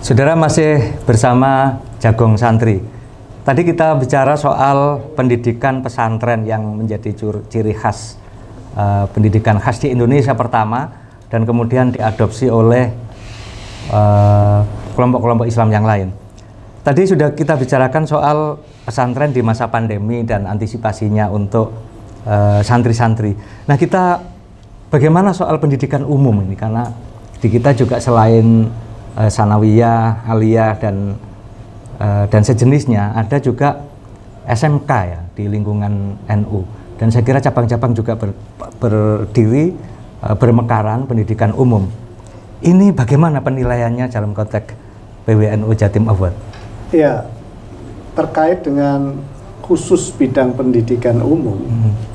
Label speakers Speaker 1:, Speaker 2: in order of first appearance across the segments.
Speaker 1: Saudara masih bersama Jagong Santri. Tadi kita bicara soal pendidikan pesantren yang menjadi ciri khas pendidikan khas di Indonesia pertama dan kemudian diadopsi oleh kelompok-kelompok Islam yang lain. Tadi sudah kita bicarakan soal pesantren di masa pandemi dan antisipasinya untuk santri-santri. Nah, kita bagaimana soal pendidikan umum ini, karena di kita juga selain sanawiyah, aliyah dan sejenisnya, ada juga SMK ya di lingkungan NU, dan saya kira cabang-cabang juga berdiri bermekaran pendidikan umum. Ini bagaimana penilaiannya dalam konteks PWNU Jatim Award?
Speaker 2: Ya, terkait dengan khusus bidang pendidikan umum,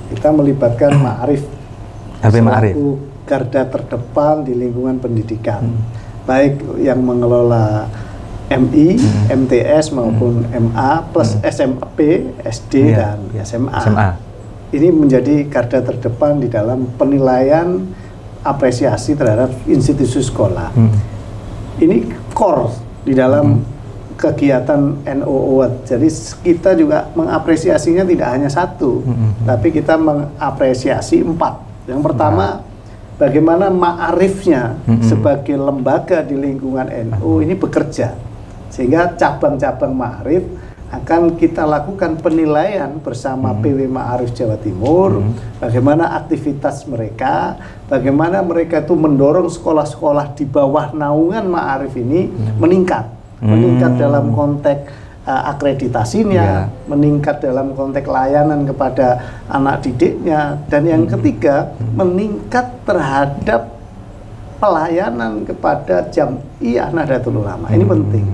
Speaker 2: kita melibatkan Ma'arif selaku garda terdepan di lingkungan pendidikan, baik yang mengelola MI, MTS maupun MA plus SMP, SD dan SMA. Ini menjadi garda terdepan di dalam penilaian apresiasi terhadap institusi sekolah. Ini core di dalam kegiatan NU Award. Jadi kita juga mengapresiasinya tidak hanya satu, tapi kita mengapresiasi 4. Yang pertama, bagaimana Ma'arifnya sebagai lembaga di lingkungan NU ini bekerja, sehingga cabang-cabang Ma'arif akan kita lakukan penilaian bersama PW Ma'arif Jawa Timur, bagaimana aktivitas mereka, bagaimana mereka itu mendorong sekolah-sekolah di bawah naungan Ma'arif ini meningkat dalam konteks akreditasinya, meningkat dalam konteks layanan kepada anak didiknya, dan yang ketiga, meningkat terhadap pelayanan kepada Jam'iyah Nahdlatul Ulama. Ini penting.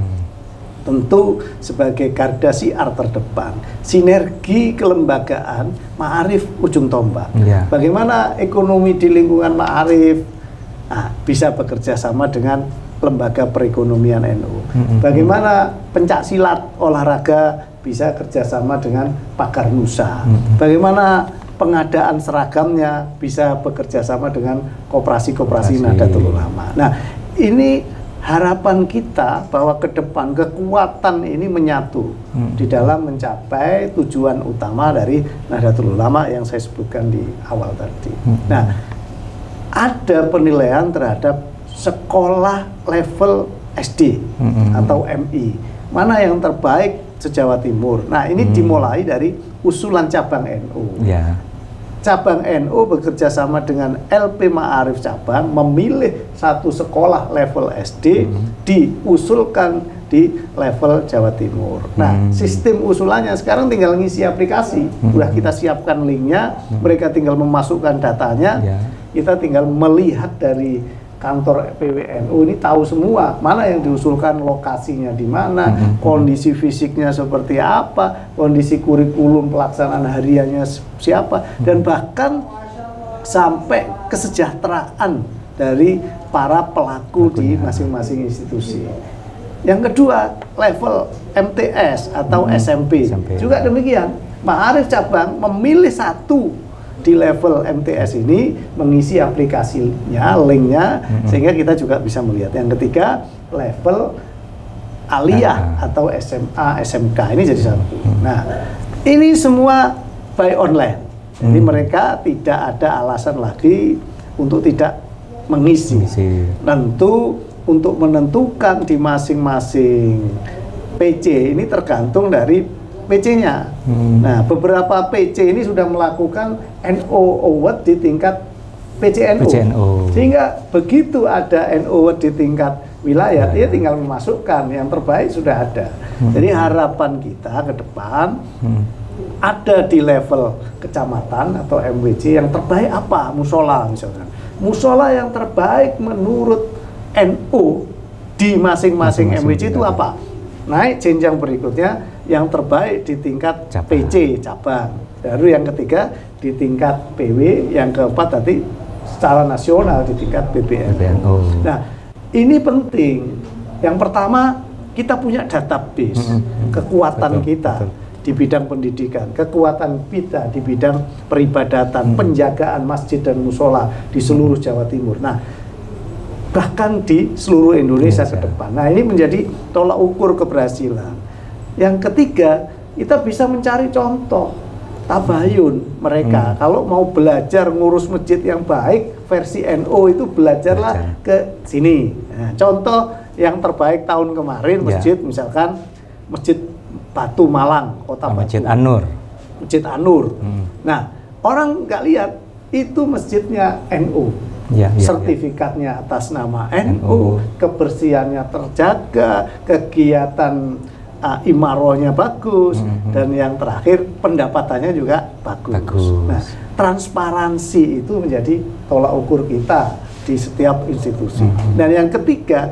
Speaker 2: Tentu sebagai garda siar terdepan, sinergi kelembagaan Ma'arif ujung tombak. Bagaimana ekonomi di lingkungan Ma'arif bisa bekerja sama dengan lembaga perekonomian NU. Bagaimana pencak silat olahraga bisa kerjasama dengan Pakar Nusa. Bagaimana pengadaan seragamnya bisa bekerja sama dengan koperasi-koperasi Nahdlatul Ulama. Nah, ini harapan kita bahwa ke depan kekuatan ini menyatu di dalam mencapai tujuan utama dari Nahdlatul Ulama yang saya sebutkan di awal tadi. Nah, ada penilaian terhadap sekolah level SD atau MI. Mana yang terbaik se-Jawa Timur. Nah, ini dimulai dari usulan cabang NU. Cabang NU bekerja sama dengan LP Ma'arif cabang memilih satu sekolah level SD diusulkan di level Jawa Timur. Nah, sistem usulannya sekarang tinggal ngisi aplikasi. Sudah kita siapkan linknya, mereka tinggal memasukkan datanya, kita tinggal melihat dari kantor PWNU ini tahu semua mana yang diusulkan, lokasinya di mana, kondisi fisiknya seperti apa, kondisi kurikulum pelaksanaan hariannya siapa, dan bahkan sampai kesejahteraan dari para pelaku di masing-masing institusi. Yang kedua, level MTS atau SMP juga demikian. Ma'arif cabang memilih satu di level MTS ini, mengisi aplikasinya, linknya, sehingga kita juga bisa melihat. Yang ketiga, level aliyah atau SMA, SMK, ini jadi satu. Nah, ini semua by online. Jadi mereka tidak ada alasan lagi untuk tidak mengisi. Tentu untuk menentukan di masing-masing PC ini tergantung dari PC-nya. Nah, beberapa PC ini sudah melakukan NU Award di tingkat PCNU. Sehingga begitu ada NU Award di tingkat wilayah, dia tinggal memasukkan yang terbaik sudah ada. Jadi harapan kita ke depan ada di level kecamatan atau MWC yang terbaik apa? Musola misalkan. Musola yang terbaik menurut NU di masing-masing MWC itu apa? Naik jenjang berikutnya, yang terbaik di tingkat PC cabang, baru yang ketiga di tingkat PW, yang keempat tadi secara nasional di tingkat PBNU. Nah, ini penting. Yang pertama, kita punya database kekuatan kita di bidang pendidikan, kekuatan kita di bidang peribadatan, penjagaan masjid dan musola di seluruh Jawa Timur. Nah, bahkan di seluruh Indonesia ke depan. Nah, ini menjadi tolak ukur keberhasilan. Yang ketiga, kita bisa mencari contoh tabayun mereka. Kalau mau belajar ngurus masjid yang baik versi NU itu belajarlah ke sini. Nah, contoh yang terbaik tahun kemarin masjid misalkan Masjid Batu Malang, Kota Batu.
Speaker 1: Masjid An-Nur.
Speaker 2: Masjid An-Nur. Nah, orang nggak lihat itu masjidnya NU. Sertifikatnya atas nama NU, kebersihannya terjaga, kegiatan imarohnya bagus, dan yang terakhir pendapatannya juga bagus. Nah, transparansi itu menjadi tolak ukur kita di setiap institusi. Dan yang ketiga,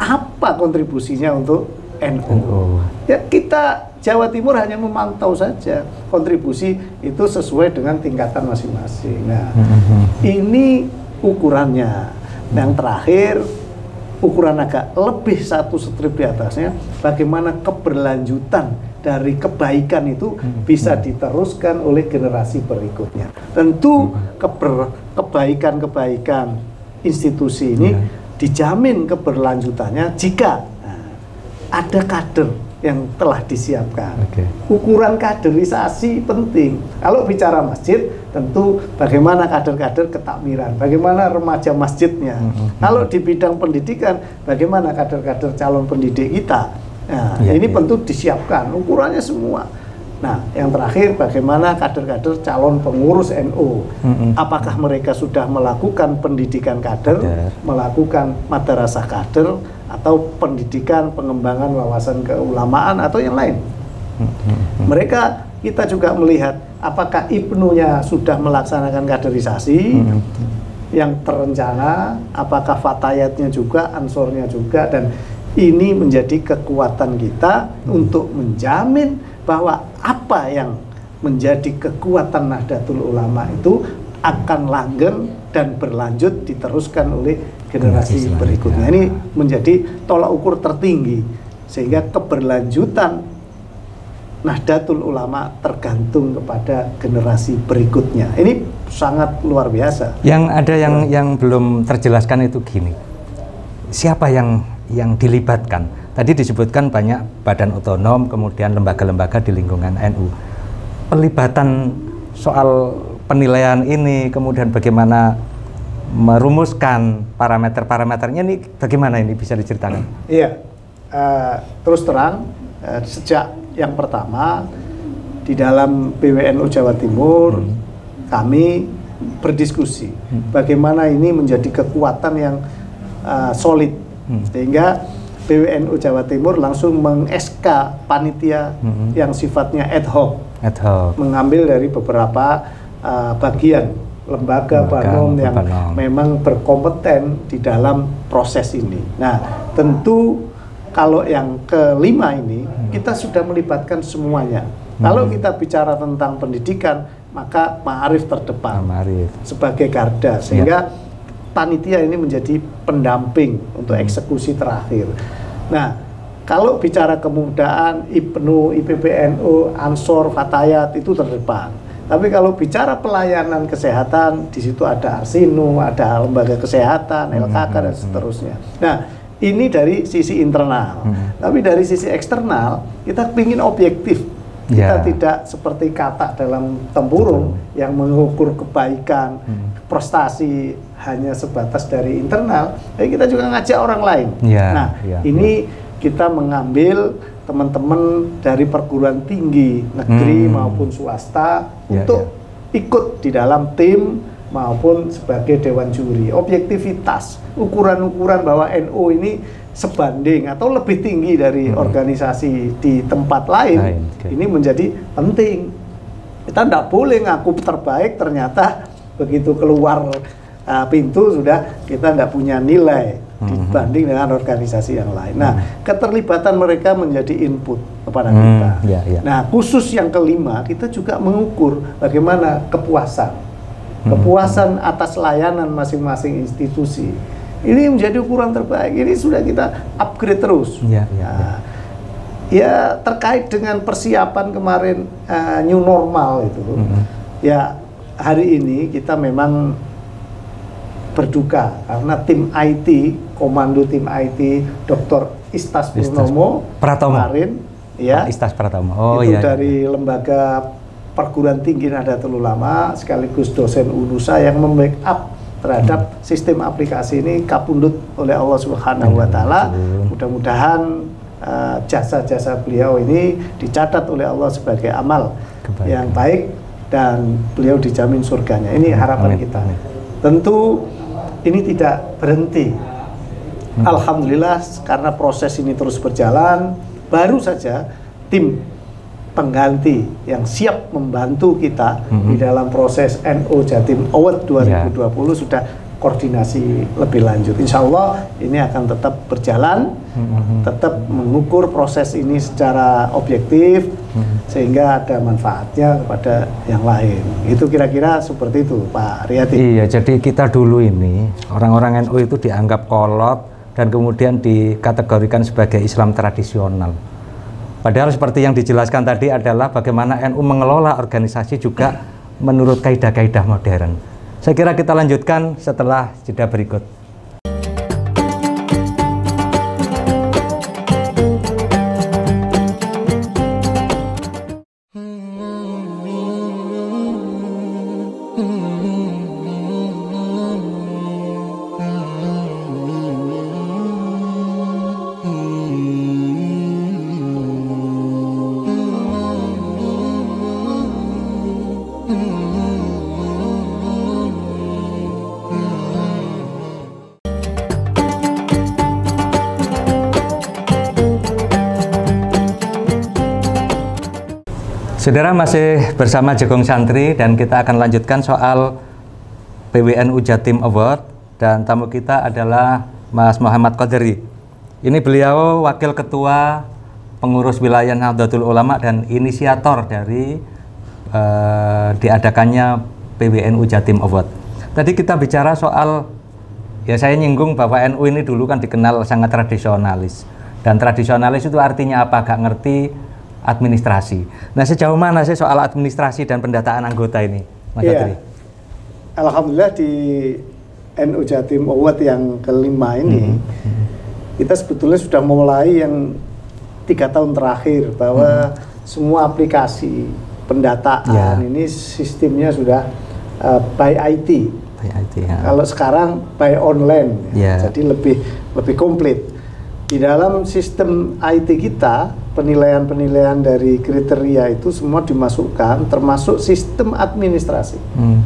Speaker 2: apa kontribusinya untuk NU? Ya, kita Jawa Timur hanya memantau saja, kontribusi itu sesuai dengan tingkatan masing-masing. Nah, ini ukurannya. Yang terakhir, ukuran agak lebih satu strip di atasnya, bagaimana keberlanjutan dari kebaikan itu bisa diteruskan oleh generasi berikutnya. Tentu kebaikan-kebaikan institusi ini dijamin keberlanjutannya jika ada kader yang telah disiapkan. Ukuran kaderisasi penting. Kalau bicara masjid, tentu bagaimana kader-kader ketakmiran, bagaimana remaja masjidnya. Kalau di bidang pendidikan, bagaimana kader-kader calon pendidik kita. Nah, ini tentu disiapkan, ukurannya semua. Nah, yang terakhir, bagaimana kader-kader calon pengurus NU. Apakah mereka sudah melakukan pendidikan kader, melakukan madrasah kader, atau pendidikan pengembangan wawasan keulamaan atau yang lain. Mereka, kita juga melihat apakah IPNU-nya sudah melaksanakan kaderisasi yang terencana, apakah fatayatnya juga, ansornya juga, dan ini menjadi kekuatan kita untuk menjamin bahwa apa yang menjadi kekuatan Nahdlatul Ulama itu akan langgeng dan berlanjut diteruskan oleh generasi berikutnya. Ini menjadi tolak ukur tertinggi, sehingga keberlanjutan Nahdlatul Ulama tergantung kepada generasi berikutnya. Ini sangat luar biasa.
Speaker 1: Yang ada yang belum terjelaskan itu gini, siapa yang dilibatkan? Tadi disebutkan banyak badan otonom, kemudian lembaga-lembaga di lingkungan NU. Pelibatan soal penilaian ini, kemudian bagaimana merumuskan parameter-parameternya, ini bagaimana ini bisa diceritakan?
Speaker 2: Iya, terus terang, sejak yang pertama di dalam PWNU Jawa Timur kami berdiskusi bagaimana ini menjadi kekuatan yang solid, sehingga PWNU Jawa Timur langsung meng-SK panitia yang sifatnya ad hoc, mengambil dari beberapa bagian lembaga Banom yang memang berkompeten di dalam proses ini. Nah, tentu kalau yang kelima ini kita sudah melibatkan semuanya. Kalau kita bicara tentang pendidikan, maka Ma'arif terdepan sebagai garda, sehingga panitia ini menjadi pendamping untuk eksekusi terakhir. Nah, kalau bicara kemudaan, IPNU, IPPNU, Ansor, Fatayat itu terdepan. Tapi kalau bicara pelayanan kesehatan, di situ ada Arsinu, ada lembaga kesehatan, LKK, dan seterusnya. Nah, ini dari sisi internal. Tapi dari sisi eksternal, kita ingin objektif. Kita tidak seperti kata dalam tempurung yang mengukur kebaikan, prestasi hanya sebatas dari internal. Tapi kita juga ngajak orang lain. Ini kita mengambil teman-teman dari perguruan tinggi negeri maupun swasta untuk ikut di dalam tim maupun sebagai dewan juri. Objektivitas, ukuran-ukuran bahwa NU ini sebanding atau lebih tinggi dari organisasi di tempat lain, ini menjadi penting. Kita tidak boleh ngaku terbaik, ternyata begitu keluar pintu sudah kita tidak punya nilai dibanding dengan organisasi yang lain. Nah, keterlibatan mereka menjadi input kepada kita. Nah, khusus yang kelima, kita juga mengukur bagaimana kepuasan atas layanan masing-masing institusi. Ini menjadi ukuran terbaik. Ini sudah kita upgrade terus. Ya, terkait dengan persiapan kemarin new normal itu. Ya, hari ini kita memang berduka karena tim IT, komando tim IT Dr. Istas Purnomo kemarin, ya,
Speaker 1: Istas Pratomo.
Speaker 2: itu dari lembaga perguruan tinggi Nahdlatul Ulama sekaligus dosen UNUSA yang membackup terhadap sistem aplikasi ini kapundut oleh Allah Subhanahu wa Ta'ala. Mudah-mudahan jasa-jasa beliau ini dicatat oleh Allah sebagai amal yang baik dan beliau dijamin surganya. Ini harapan kita. Tentu ini tidak berhenti. Alhamdulillah karena proses ini terus berjalan, baru saja tim pengganti yang siap membantu kita di dalam proses NU Jatim Award 2020 sudah koordinasi lebih lanjut. Insya Allah ini akan tetap berjalan, tetap mengukur proses ini secara objektif sehingga ada manfaatnya kepada yang lain. Itu kira-kira seperti itu, Pak Riyadi.
Speaker 1: Iya, jadi kita dulu ini orang-orang NU itu dianggap kolot dan kemudian dikategorikan sebagai Islam tradisional. Padahal seperti yang dijelaskan tadi adalah bagaimana NU mengelola organisasi juga menurut kaidah-kaidah modern. Saya kira kita lanjutkan setelah jeda berikut. Saudara, masih bersama Jegong Santri dan kita akan lanjutkan soal PWNU Jatim Award, dan tamu kita adalah Mas Muhammad Qadri. Ini beliau Wakil Ketua Pengurus Wilayah Nahdlatul Ulama dan inisiator dari diadakannya PWNU Jatim Award. Tadi kita bicara soal, ya saya nyinggung bahwa NU ini dulu kan dikenal sangat tradisionalis. Dan tradisionalis itu artinya apa? Gak ngerti administrasi. Nah, sejauh mana sih soal administrasi dan pendataan anggota ini, Mas Qadri?
Speaker 2: Alhamdulillah di NU Jatim Award yang kelima ini, kita sebetulnya sudah mulai yang 3 tahun terakhir bahwa semua aplikasi pendataan ini sistemnya sudah by IT. Kalau sekarang by online, jadi lebih komplit. Di dalam sistem IT kita, penilaian-penilaian dari kriteria itu semua dimasukkan, termasuk sistem administrasi.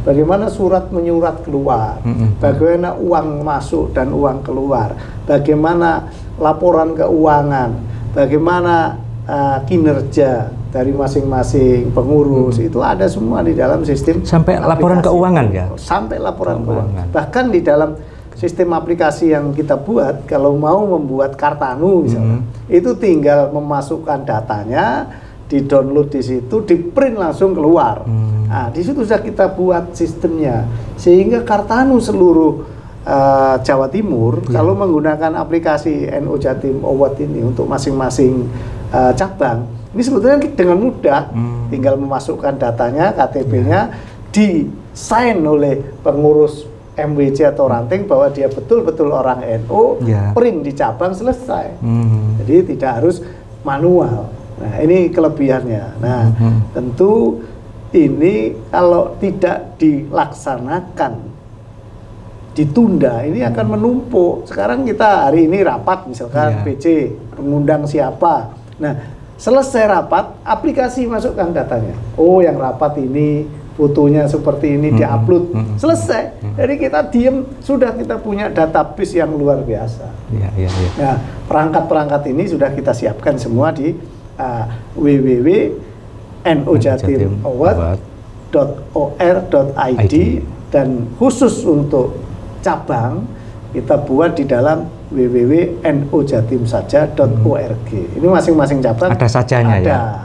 Speaker 2: Bagaimana surat menyurat keluar, bagaimana uang masuk dan uang keluar, bagaimana laporan keuangan, bagaimana kinerja dari masing-masing pengurus, itu ada semua di dalam sistem.
Speaker 1: Sampai aplikasi. Laporan keuangan ya?
Speaker 2: Sampai laporan keuangan. Bahkan di dalam sistem aplikasi yang kita buat, kalau mau membuat Kartanu misalnya, itu tinggal memasukkan datanya, di-download di situ, di-print langsung keluar. Nah, di situ sudah kita buat sistemnya, sehingga Kartanu seluruh Jawa Timur, kalau menggunakan aplikasi NU Jatim Award ini untuk masing-masing cabang, ini sebetulnya dengan mudah, tinggal memasukkan datanya, KTP-nya, di-sign oleh pengurus MWC atau ranting bahwa dia betul-betul orang NU, print di cabang, selesai. Jadi tidak harus manual. Nah, ini kelebihannya. Nah, tentu ini kalau tidak dilaksanakan, ditunda, ini akan menumpuk. Sekarang kita hari ini rapat, misalkan PC, mengundang siapa. Nah, selesai rapat, aplikasi masukkan datanya. Oh, yang rapat ini, fotonya seperti ini, diupload, selesai. Jadi kita diem, sudah kita punya database yang luar biasa. Nah, perangkat-perangkat ini sudah kita siapkan semua di www.nujatimaward.or.id, dan khusus untuk cabang kita buat di dalam www.nujatimsaja.org. Ini masing-masing cabang
Speaker 1: ada sajanya ya.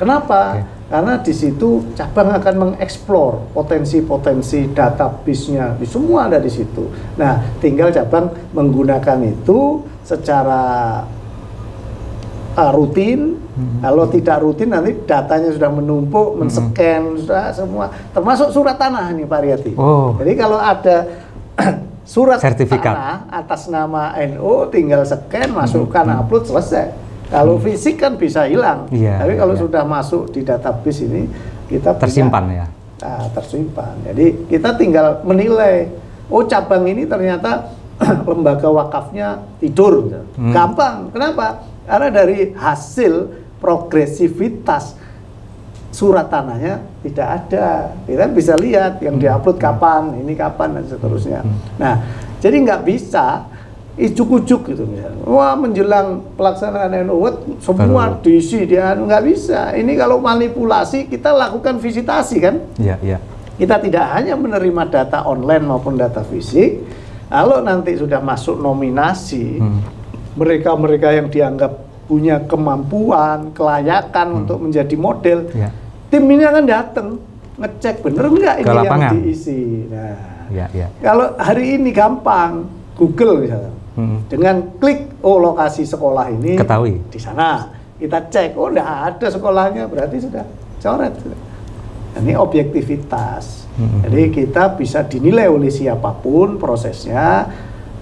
Speaker 2: Kenapa? Karena di situ cabang akan mengeksplor potensi-potensi database-nya, semua ada di situ. Nah, tinggal cabang menggunakan itu secara rutin. Kalau tidak rutin, nanti datanya sudah menumpuk, men-scan, sudah semua, termasuk surat tanah nih Pak Riyadi. Jadi kalau ada surat
Speaker 1: sertifikat
Speaker 2: tanah atas nama NU tinggal scan, masukkan, upload, selesai. Kalau fisik kan bisa hilang, tapi kalau sudah masuk di database ini kita
Speaker 1: tersimpan
Speaker 2: punya, tersimpan. Jadi kita tinggal menilai, oh cabang ini ternyata lembaga wakafnya tidur, gampang. Kenapa? Karena dari hasil progresivitas surat tanahnya tidak ada. Kita bisa lihat yang diupload kapan, ini kapan, dan seterusnya. Nah, jadi nggak bisa ijuk-ujuk gitu misalnya. Wah, menjelang pelaksanaan NU semua diisi dia, nggak bisa. Ini kalau manipulasi kita lakukan visitasi kan?
Speaker 1: Iya, iya.
Speaker 2: Kita tidak hanya menerima data online maupun data fisik. Kalau nanti sudah masuk nominasi, mereka-mereka yang dianggap punya kemampuan, kelayakan untuk menjadi model, tim ini akan datang ngecek bener nggak ini yang diisi. Nah, kalau hari ini gampang, Google misalnya, dengan klik, oh lokasi sekolah ini
Speaker 1: ketahui
Speaker 2: di sana, kita cek, oh nggak ada sekolahnya, berarti sudah coret. Ini objektivitas. Jadi kita bisa dinilai oleh siapapun prosesnya.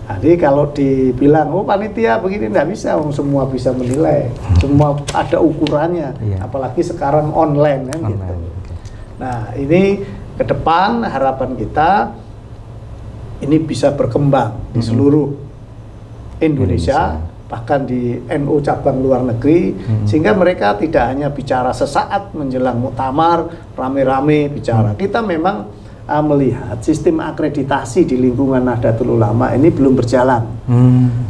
Speaker 2: Jadi kalau dibilang, oh panitia begini, nggak bisa, semua bisa menilai, semua ada ukurannya, apalagi sekarang online kan gitu. Nah ini ke depan harapan kita ini bisa berkembang di seluruh Indonesia, bahkan di NU cabang luar negeri, sehingga mereka tidak hanya bicara sesaat menjelang muktamar, rame-rame bicara. Kita memang melihat sistem akreditasi di lingkungan Nahdlatul Ulama ini belum berjalan,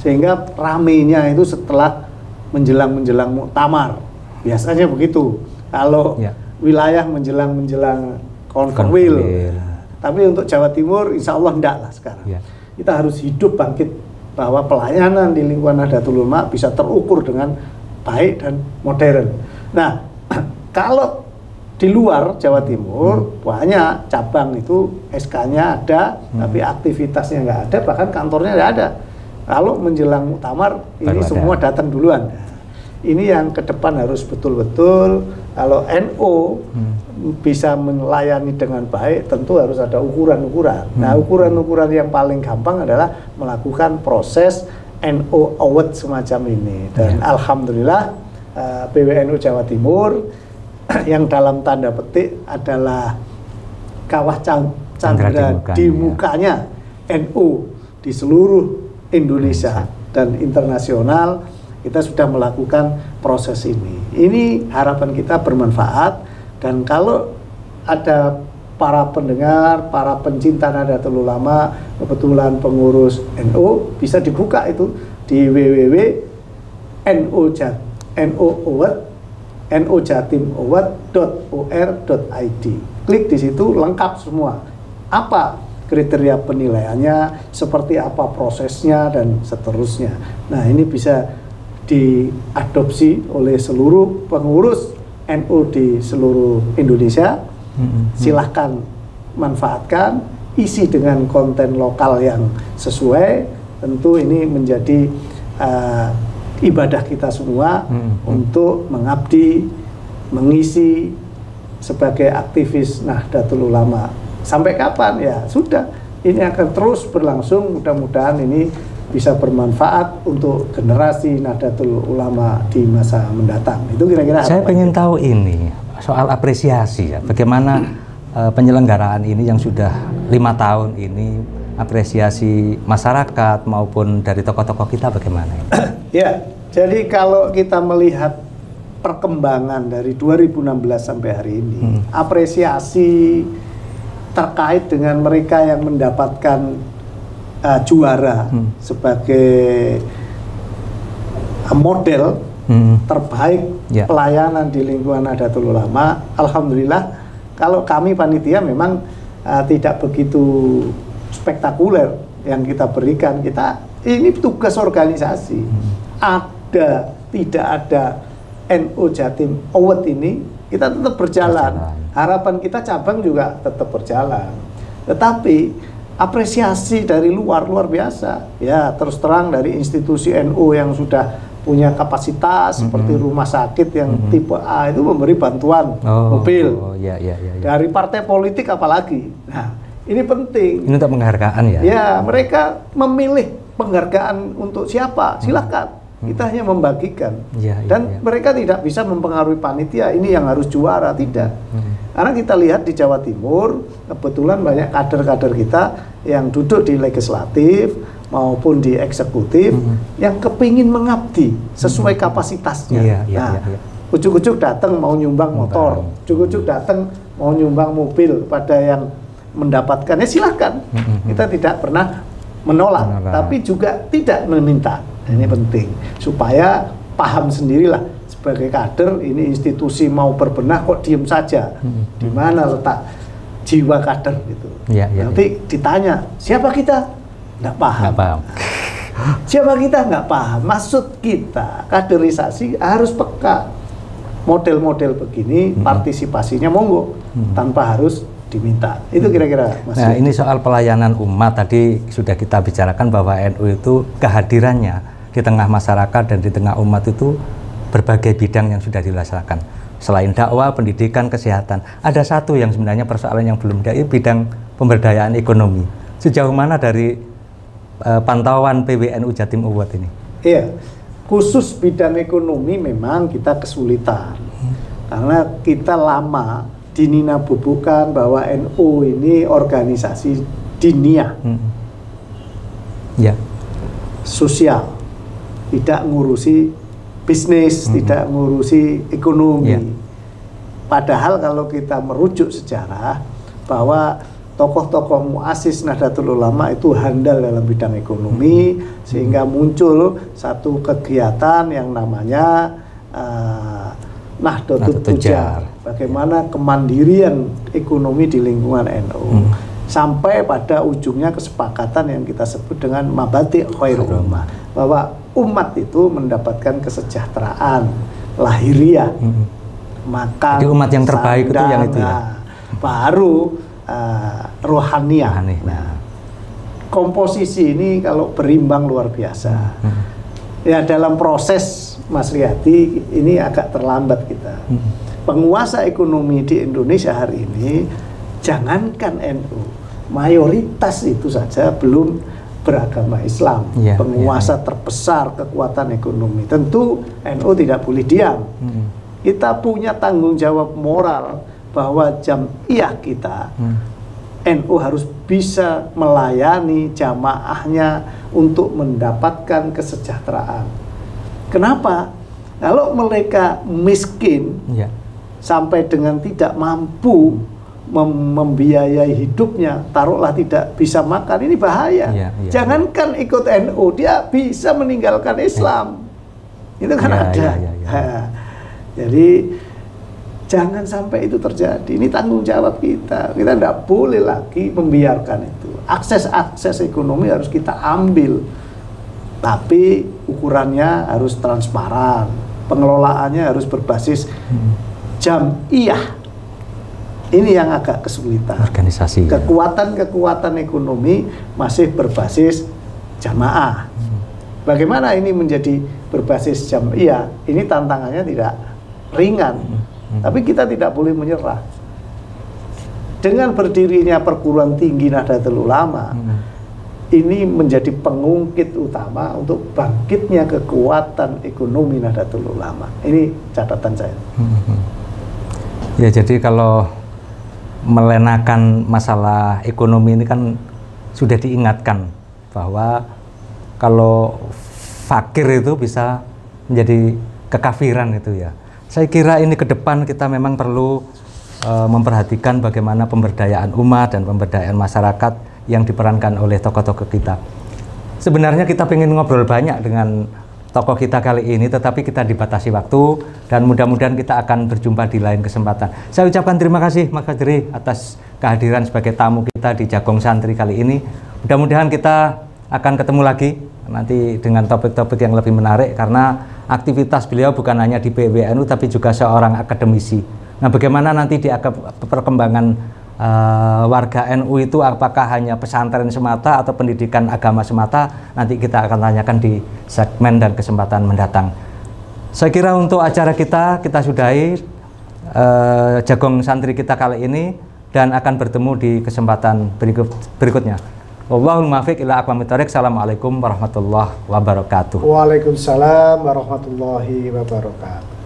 Speaker 2: sehingga ramenya itu setelah menjelang muktamar. Biasanya begitu. Kalau wilayah menjelang konferwil, tapi untuk Jawa Timur insya Allah enggak lah sekarang. Kita harus hidup bangkit bahwa pelayanan di lingkungan Nahdlatul Ulama bisa terukur dengan baik dan modern. Nah, kalau di luar Jawa Timur banyak cabang itu SK-nya ada, tapi aktivitasnya nggak ada, bahkan kantornya nggak ada. Kalau menjelang muktamar ini semua datang duluan. Ini yang ke depan harus betul-betul, kalau NU bisa melayani dengan baik, tentu harus ada ukuran-ukuran. Nah, ukuran-ukuran yang paling gampang adalah melakukan proses NU Award semacam ini. Dan alhamdulillah PWNU Jawa Timur yang dalam tanda petik adalah kawah candra di mukanya NU di seluruh Indonesia dan internasional, kita sudah melakukan proses ini. Ini harapan kita bermanfaat, dan kalau ada para pendengar, para pencinta Nahdlatul Ulama, kebetulan pengurus NU, bisa dibuka itu di www.nujatimaward.or.id. Klik di situ, lengkap semua. Apa kriteria penilaiannya, seperti apa prosesnya, dan seterusnya. Nah, ini bisa diadopsi oleh seluruh pengurus NU di seluruh Indonesia. Silahkan manfaatkan, isi dengan konten lokal yang sesuai. Tentu ini menjadi ibadah kita semua untuk mengabdi, mengisi sebagai aktivis Nahdlatul Ulama. Sampai kapan? Ya sudah, ini akan terus berlangsung. Mudah-mudahan ini bisa bermanfaat untuk generasi Nahdlatul Ulama di masa mendatang. Itu kira-kira.
Speaker 1: Saya pengen tahu ini soal apresiasi ya, bagaimana penyelenggaraan ini yang sudah 5 tahun ini, apresiasi masyarakat maupun dari tokoh-tokoh kita bagaimana?
Speaker 2: Ya, jadi kalau kita melihat perkembangan dari 2016 sampai hari ini, apresiasi terkait dengan mereka yang mendapatkan juara sebagai model terbaik pelayanan di lingkungan Nahdlatul Ulama, alhamdulillah. Kalau kami panitia memang tidak begitu spektakuler yang kita berikan. Kita ini tugas organisasi. Ada tidak ada NU Jatim Award ini, kita tetap berjalan. Harapan kita cabang juga tetap berjalan. Tetapi apresiasi dari luar biasa. Ya, terus terang dari institusi NU yang sudah punya kapasitas seperti rumah sakit yang tipe A itu memberi bantuan mobil. Dari partai politik apalagi. Nah, Ini penting.
Speaker 1: Ini untuk penghargaan ya?
Speaker 2: Ya, mereka memilih penghargaan untuk siapa, silakan. Kita hanya membagikan. Dan mereka tidak bisa mempengaruhi panitia, ini yang harus juara, tidak. Karena kita lihat di Jawa Timur, kebetulan banyak kader-kader kita yang duduk di legislatif maupun di eksekutif yang kepingin mengabdi sesuai kapasitasnya. Ujuk-ujuk datang mau nyumbang motor, ujuk-ujuk datang mau nyumbang mobil pada yang mendapatkannya, silakan. Kita tidak pernah menolak, tapi juga tidak meminta. Ini penting supaya paham sendirilah sebagai kader, ini institusi mau berbenah kok diem saja. Di mana letak jiwa kader gitu. Nanti ditanya siapa kita, nggak paham. Siapa kita nggak paham. Maksud kita kaderisasi harus peka. Model-model begini partisipasinya monggo tanpa harus diminta. Itu kira-kira Mas.
Speaker 1: Nah, ini soal pelayanan umat tadi sudah kita bicarakan bahwa NU itu kehadirannya di tengah masyarakat dan di tengah umat itu berbagai bidang yang sudah dilaksanakan. Selain dakwah, pendidikan, kesehatan, ada satu yang sebenarnya persoalan yang belum ada, bidang pemberdayaan ekonomi. Sejauh mana dari pantauan PWNU Jatim Award ini?
Speaker 2: Iya, khusus bidang ekonomi memang kita kesulitan karena kita lama dininabubukan bahwa NU ini organisasi diniyah, sosial, tidak ngurusi bisnis, tidak ngurusi ekonomi. Padahal kalau kita merujuk sejarah bahwa tokoh-tokoh muassis Nahdlatul Ulama itu handal dalam bidang ekonomi, sehingga muncul satu kegiatan yang namanya Nahdlatul Tujar. Bagaimana kemandirian ekonomi di lingkungan NU sampai pada ujungnya kesepakatan yang kita sebut dengan mabati' khairul ummah, bahwa umat itu mendapatkan kesejahteraan lahiriah, makan,
Speaker 1: jadi umat yang terbaik itu yang itu ya,
Speaker 2: baru rohaniah. Nah, komposisi ini kalau berimbang luar biasa. Ya, dalam proses Mas Riyadi ini agak terlambat kita. Penguasa ekonomi di Indonesia hari ini, jangankan NU, mayoritas itu saja belum beragama Islam. Penguasa terbesar kekuatan ekonomi. Tentu NU tidak boleh diam. Kita punya tanggung jawab moral bahwa jamiah kita, NU harus bisa melayani jamaahnya untuk mendapatkan kesejahteraan. Kenapa? Kalau mereka miskin, sampai dengan tidak mampu membiayai hidupnya, taruhlah tidak bisa makan, ini bahaya. Jangankan ikut NU, dia bisa meninggalkan Islam. Itu kan ada. Jadi jangan sampai itu terjadi. Ini tanggung jawab kita. Kita tidak boleh lagi membiarkan itu. Akses ekonomi harus kita ambil, tapi ukurannya harus transparan. Pengelolaannya harus berbasis jamiah. Ini yang agak kesulitan.
Speaker 1: Organisasi.
Speaker 2: Kekuatan ekonomi masih berbasis jamaah. Bagaimana ini menjadi berbasis jamiah? Ini tantangannya tidak ringan. Tapi kita tidak boleh menyerah. Dengan berdirinya perguruan tinggi Nahdlatul Ulama, ini menjadi pengungkit utama untuk bangkitnya kekuatan ekonomi Nahdlatul Ulama. Ini catatan saya.
Speaker 1: Ya, jadi kalau melenakan masalah ekonomi ini kan sudah diingatkan bahwa kalau fakir itu bisa menjadi kekafiran itu ya. Saya kira ini ke depan kita memang perlu memperhatikan bagaimana pemberdayaan umat dan pemberdayaan masyarakat yang diperankan oleh tokoh-tokoh kita. Sebenarnya kita ingin ngobrol banyak dengan tokoh kita kali ini, tetapi kita dibatasi waktu dan mudah-mudahan kita akan berjumpa di lain kesempatan. Saya ucapkan terima kasih Mas Fajri atas kehadiran sebagai tamu kita di Jagong Santri kali ini. Mudah-mudahan kita akan ketemu lagi nanti dengan topik-topik yang lebih menarik, karena aktivitas beliau bukan hanya di PWNU tapi juga seorang akademisi. Nah, bagaimana nanti di perkembangan warga NU itu, apakah hanya pesantren semata atau pendidikan agama semata, nanti kita akan tanyakan di segmen dan kesempatan mendatang. Saya kira untuk acara kita sudahi Jagong Santri kita kali ini. dan akan bertemu di kesempatan berikutnya. Wallahul muwaffiq ila aqwamit thoriq. Assalamualaikum warahmatullahi wabarakatuh.
Speaker 2: Waalaikumsalam warahmatullahi wabarakatuh.